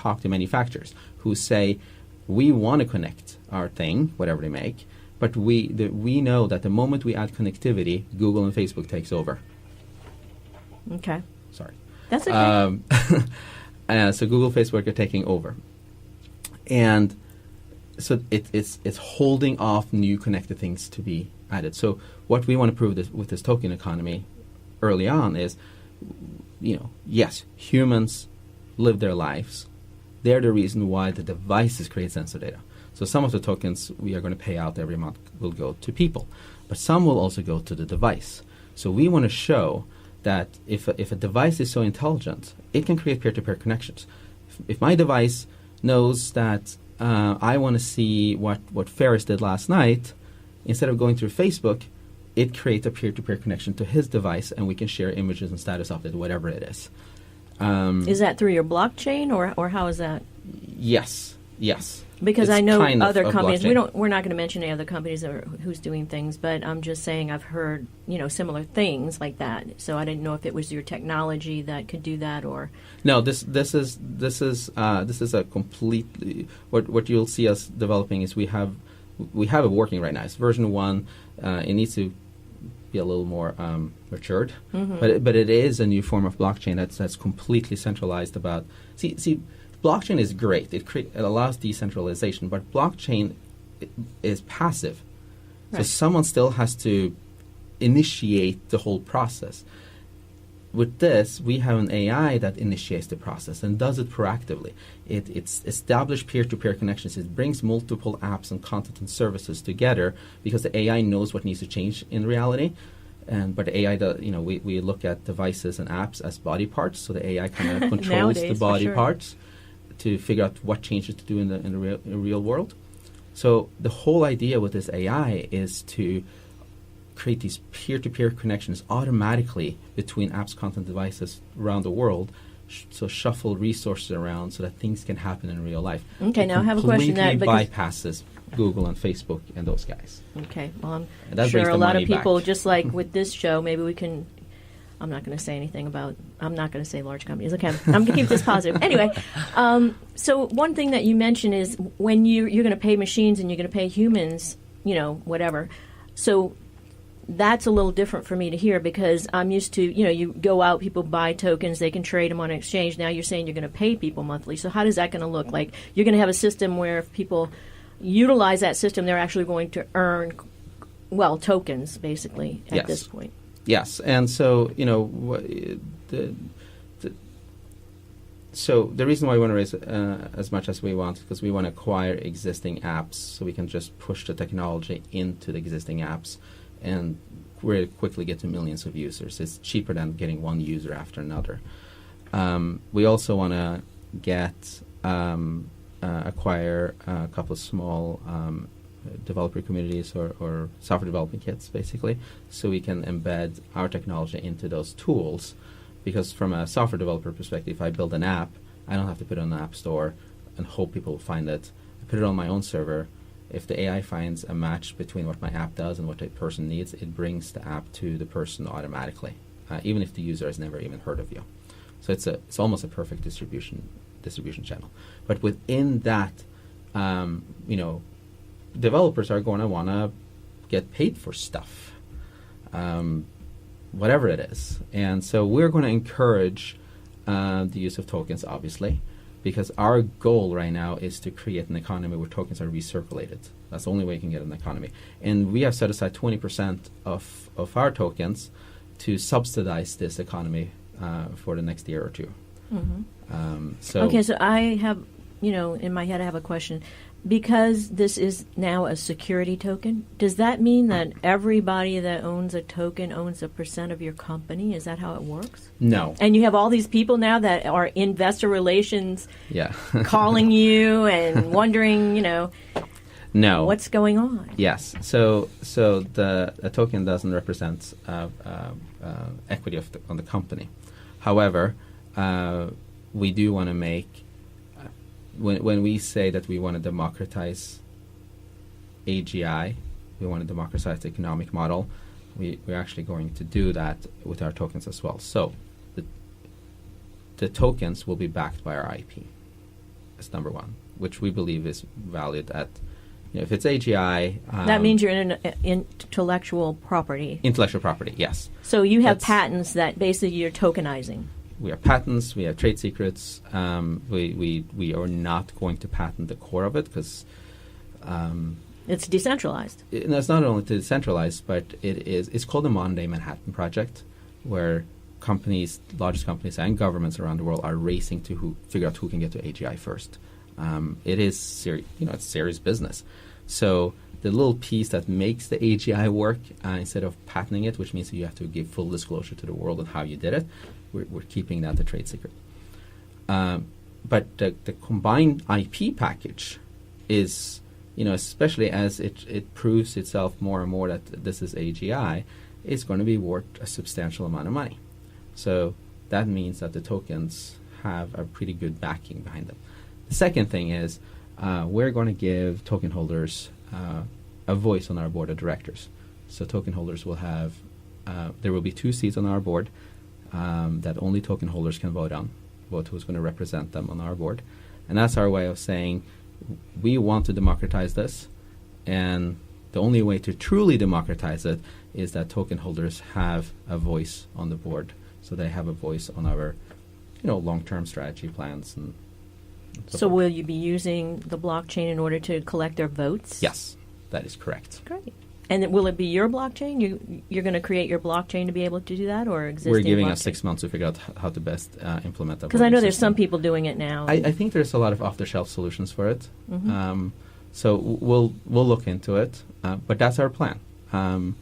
talk to manufacturers who say, we want to connect our thing, whatever they make, but we know that the moment we add connectivity, Google and Facebook takes over. Okay. Sorry. That's okay. So Google, Facebook are taking over. And so it's holding off new connected things to be added. So what we want to prove with this token economy early on is, yes, humans live their lives. They're the reason why the devices create sensor data. So some of the tokens we are going to pay out every month will go to people, but some will also go to the device. So we want to show that if a device is so intelligent, it can create peer-to-peer connections. If my device knows that I want to see what Ferris did last night, instead of going through Facebook, it creates a peer-to-peer connection to his device, and we can share images and status update, whatever it is. Is that through your blockchain, or how is that? Yes. Because it's I know kind other of companies. blockchain. We're not going to mention any other companies or who's doing things, but I'm just saying I've heard similar things like that. So I didn't know if it was your technology that could do that, or no. This is a completely what you'll see us developing is we have it working right now. It's version 1. It needs to be a little more matured, but it is a new form of blockchain that's completely centralized. About see. Blockchain is great. It allows decentralization, but blockchain is passive. Right. So someone still has to initiate the whole process. With this, we have an AI that initiates the process and does it proactively. It's established peer-to-peer connections. It brings multiple apps and content and services together because the AI knows what needs to change in reality. But the AI, we look at devices and apps as body parts, so the AI kind of controls Nowadays, the body for sure. parts to figure out what changes to do in the real world. So the whole idea with this AI is to create these peer-to-peer connections automatically between apps, content, devices around the world, so shuffle resources around so that things can happen in real life. Okay, now I have a question that completely bypasses Google and Facebook and those guys. Okay, well, I'm sure a lot of people, back. just like with this show, maybe we can. I'm not going to say anything about. I'm not going to say large companies. Okay, I'm going to keep this positive. Anyway, so one thing that you mentioned is when you're going to pay machines and you're going to pay humans, whatever. So that's a little different for me to hear because I'm used to, you go out, people buy tokens, they can trade them on an exchange. Now you're saying you're going to pay people monthly. So how is that going to look? Like you're going to have a system where if people utilize that system, they're actually going to earn, tokens basically at this point. Yes, and so so the reason why we want to raise as much as we want is because we want to acquire existing apps, so we can just push the technology into the existing apps, and really quickly get to millions of users. It's cheaper than getting one user after another. We also want to acquire a couple of small developer communities or software development kits, basically, so we can embed our technology into those tools. Because from a software developer perspective, if I build an app, I don't have to put it on the App Store and hope people will find it. I put it on my own server. If the AI finds a match between what my app does and what the person needs, it brings the app to the person automatically, even if the user has never even heard of you. So it's almost a perfect distribution channel. But within that, developers are going to want to get paid for stuff, whatever it is. And so we're going to encourage the use of tokens, obviously, because our goal right now is to create an economy where tokens are recirculated. That's the only way you can get an economy. And we have set aside 20% of our tokens to subsidize this economy for the next year or two. Mm-hmm. So I have, in my head I have a question. Because this is now a security token, does that mean that everybody that owns a token owns a % of your company? Is that how it works? No. And you have all these people now that are investor relations calling you and wondering, no, what's going on? Yes. So a token doesn't represent equity on the company. However, we do want to make when we say that we want to democratize AGI, we want to democratize the economic model, we're actually going to do that with our tokens as well. So the tokens will be backed by our IP. is number one, which we believe is valued at, if it's AGI. That means you're in an intellectual property. Intellectual property, yes. So you have patents that basically you're tokenizing. We have patents, we have trade secrets. We are not going to patent the core of it because it's decentralized. It's not only decentralized, but it's called the Modern Day Manhattan Project, where largest companies and governments around the world are racing to figure out who can get to AGI first. It is it's serious business. So the little piece that makes the AGI work, instead of patenting it, which means you have to give full disclosure to the world on how you did it, we're keeping that a trade secret. But the combined IP package is, especially as it proves itself more and more that this is AGI, it's going to be worth a substantial amount of money. So that means that the tokens have a pretty good backing behind them. The second thing is we're going to give token holders a voice on our board of directors. So token holders will have, there will be 2 seats on our board that only token holders can vote who's going to represent them on our board. And that's our way of saying we want to democratize this, and the only way to truly democratize it is that token holders have a voice on the board. So they have a voice on our, long-term strategy plans. And so will you be using the blockchain in order to collect their votes? Yes, that is correct. Great. And will it be your blockchain? You're going to create your blockchain to be able to do that, or existing? We're giving blockchain? us 6 months to figure out how to best implement that. Because I know there's some people doing it now. I think there's a lot of off-the-shelf solutions for it. Mm-hmm. So we'll look into it, but that's our plan. Our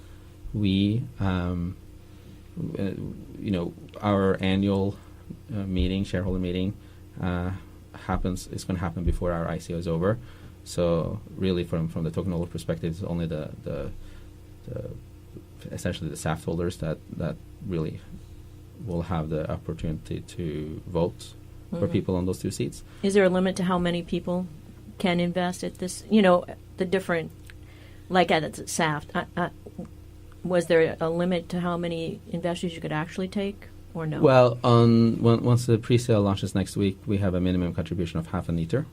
annual shareholder meeting, is going to happen before our ICO is over. So really, from the token holder perspective, it's only the essentially the SAFT holders that really will have the opportunity to vote for people on those 2 seats. Is there a limit to how many people can invest at this? The different, like at SAFT. Was there a limit to how many investors you could actually take, or no? Well, once the pre-sale launches next week, we have a minimum contribution of half an ether.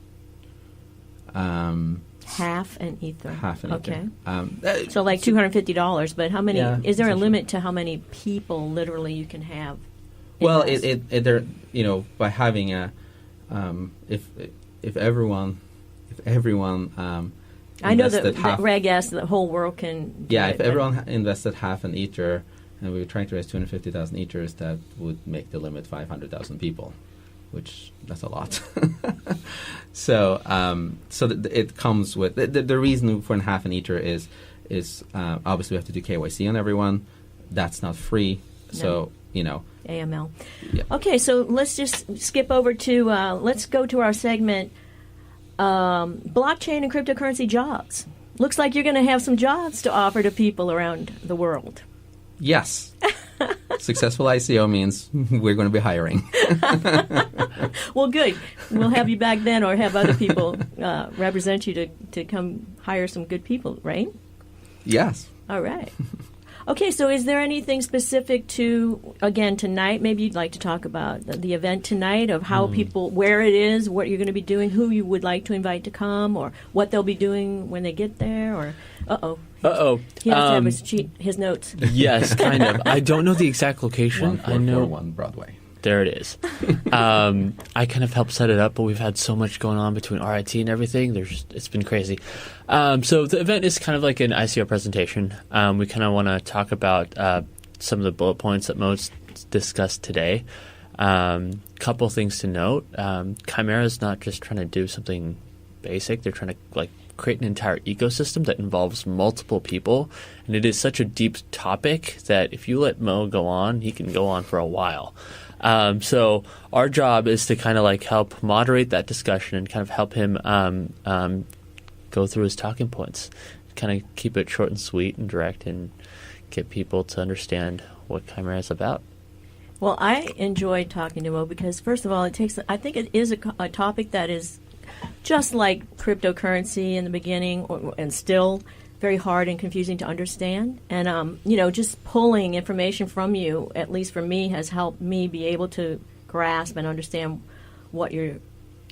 Half an ether. Half an ether. Okay. So like $250, but how many? Yeah, is there a limit to how many people literally you can have? Well, by having a, if everyone. I know that Reg asked the whole world can. Yeah, if everyone invested half an ether, and we were trying to raise 250,000 ethers, that would make the limit 500,000 people, which that's a lot. So it comes with the reason for half an ether is obviously we have to do KYC on everyone. That's not free. No. So AML. Yeah. Okay, so let's just skip over to let's go to our segment. Blockchain and cryptocurrency jobs. Looks like you're going to have some jobs to offer to people around the world. Yes. Successful ICO means we're going to be hiring. Well, good. We'll have you back then, or have other people represent you to come hire some good people, right? Yes. All right. Okay, so is there anything specific to, again, tonight? Maybe you'd like to talk about the event tonight, of how people, where it is, what you're going to be doing, who you would like to invite to come, or what they'll be doing when they get there, or he has to have his notes. Yes, kind of. I don't know the exact location. 1441 Broadway. There it is. I kind of helped set it up, but we've had so much going on between RIT and everything. It's been crazy. So the event is kind of like an ICO presentation. We kind of want to talk about some of the bullet points that Mo discussed today. Couple things to note. Kimera is not just trying to do something basic. They're trying to create an entire ecosystem that involves multiple people. And it is such a deep topic that if you let Mo go on, he can go on for a while. So our job is to kind of help moderate that discussion and kind of help him go through his talking points, kind of keep it short and sweet and direct, and get people to understand what Kimera is about. Well, I enjoyed talking to Mo because, first of all, I think it is a topic that is just like cryptocurrency in the beginning, and still very hard and confusing to understand. And, just pulling information from you, at least for me, has helped me be able to grasp and understand what you're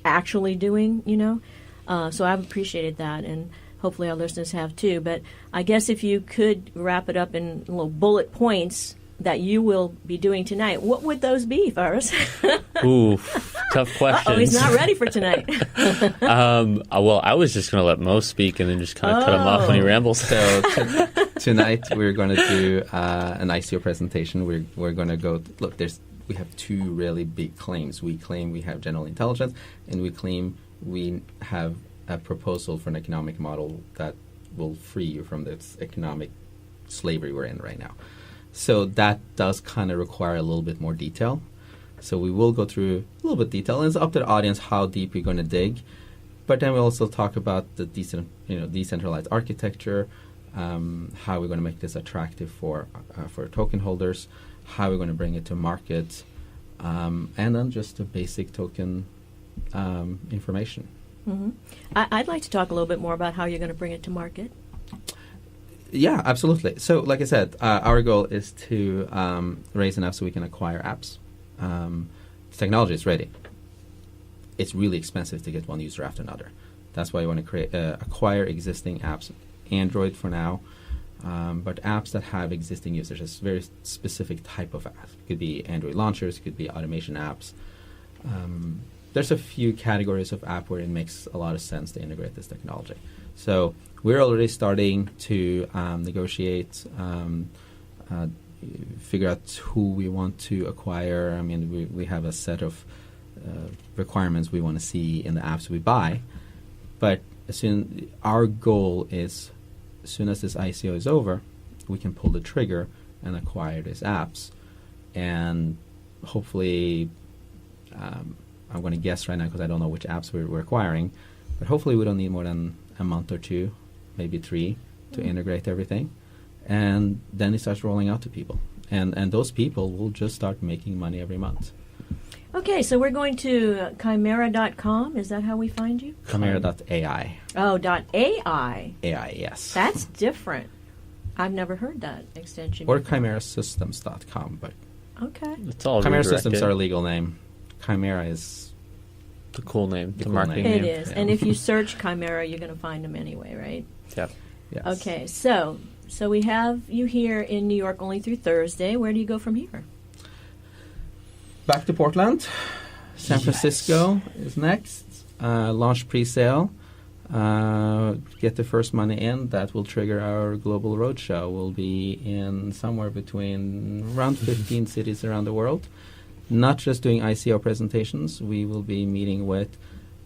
actually doing, So I've appreciated that, and hopefully our listeners have too. But I guess if you could wrap it up in little bullet points that you will be doing tonight, what would those be, Ferris? Ooh, tough question. Oh, he's not ready for tonight. Well, I was just going to let Mo speak and then just kind of cut him off when he rambles. So tonight we're going to do an ICO presentation. We're going to go look. We have two really big claims. We claim we have general intelligence, and we claim we have a proposal for an economic model that will free you from this economic slavery we're in right now. So that does kind of require a little bit more detail. So we will go through a little bit of detail, and it's up to the audience how deep you're going to dig. But then we'll also talk about the decentralized architecture, how we're going to make this attractive for token holders, how we're going to bring it to market, and then just the basic token information. Mm-hmm. I'd like to talk a little bit more about how you're going to bring it to market. Yeah, absolutely. So, like I said, our goal is to raise enough so we can acquire apps. The technology is ready. It's really expensive to get one user after another. That's why we want to acquire existing apps. Android for now, but apps that have existing users. It's a very specific type of app. It could be Android launchers, it could be automation apps. There's a few categories of app where it makes a lot of sense to integrate this technology. So we're already starting to negotiate, figure out who we want to acquire. I mean, we have a set of requirements we want to see in the apps we buy. But our goal is, as soon as this ICO is over, we can pull the trigger and acquire these apps. And hopefully, I'm going to guess right now because I don't know which apps we're acquiring, but hopefully we don't need more than a month or two, maybe 3, to integrate everything. And then it starts rolling out to people. And those people will just start making money every month. Okay, so we're going to Kimera.com. Is that how we find you? Kimera.ai. Oh, .ai. AI, yes. That's different. I've never heard that extension. Or chimerasystems.com, but okay. It's all Chimera redirected. Systems are a legal name. Chimera is the cool name, the cool marketing name. It name. is. Yeah. And if you search Kimera, you're going to find them anyway, right? Yep. yes. Okay, so we have you here in New York only through Thursday. Where do you go from here? Back to Portland. San Francisco is next. Launch pre-sale. Get the first money in. That will trigger our global roadshow. We'll be in somewhere between around 15 cities around the world. Not just doing ICO presentations. We will be meeting with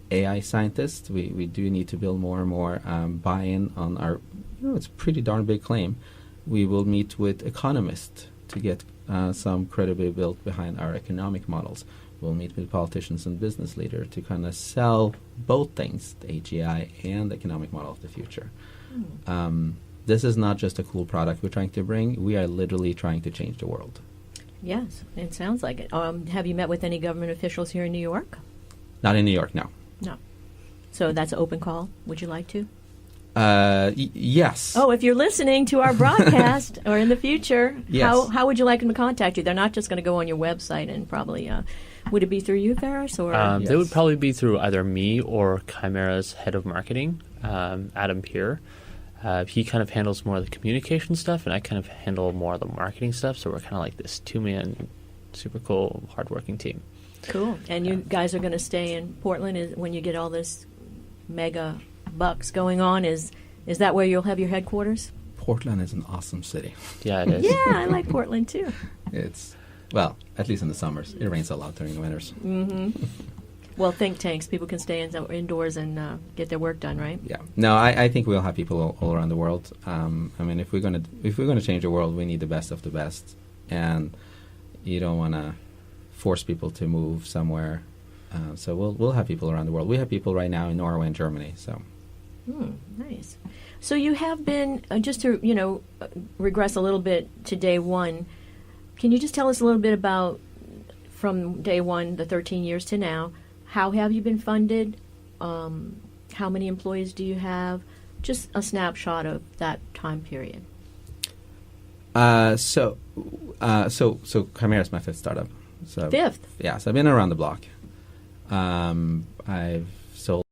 AI scientists. We do need to build more and more buy-in on our, it's a pretty darn big claim. We will meet with economists to get some credibility built behind our economic models. We'll meet with politicians and business leaders to kind of sell both things, the AGI and the economic model of the future. This is not just a cool product we're trying to bring. We are literally trying to change the world. Yes, it sounds like it. Have you met with any government officials here in New York? Not in New York, no. No. So that's an open call. Would you like to? Yes. Oh, if you're listening to our broadcast or in the future, Yes. how would you like them to contact you? They're not just going to go on your website and probably, would it be through you, Ferris? Or They would probably be through either me or Chimera's head of marketing, Adam Peer. He kind of handles more of the communication stuff, and I kind of handle more of the marketing stuff, so we're kind of like this two-man, super cool, hardworking team. Cool. And you guys are going to stay in Portland when you get all this mega bucks going on. Is that where you'll have your headquarters? Portland is an awesome city. Yeah, it is. Yeah, I like Portland too. It's, well, at least in the summers. It rains a lot during the winters. Mm-hmm. Well, think tanks. People can stay indoors and get their work done, right? Yeah. No, I think we'll have people all around the world. I mean, if we're gonna change the world, we need the best of the best, and you don't want to force people to move somewhere. So we'll have people around the world. We have people right now in Norway and Germany. So. Nice. So you have been, just to, regress a little bit to day one, can you just tell us a little bit about, from day one, the 13 years to now, how have you been funded? How many employees do you have? Just a snapshot of that time period. So Chimera is my fifth startup. So Fifth? Yeah, so I've been around the block. I've sold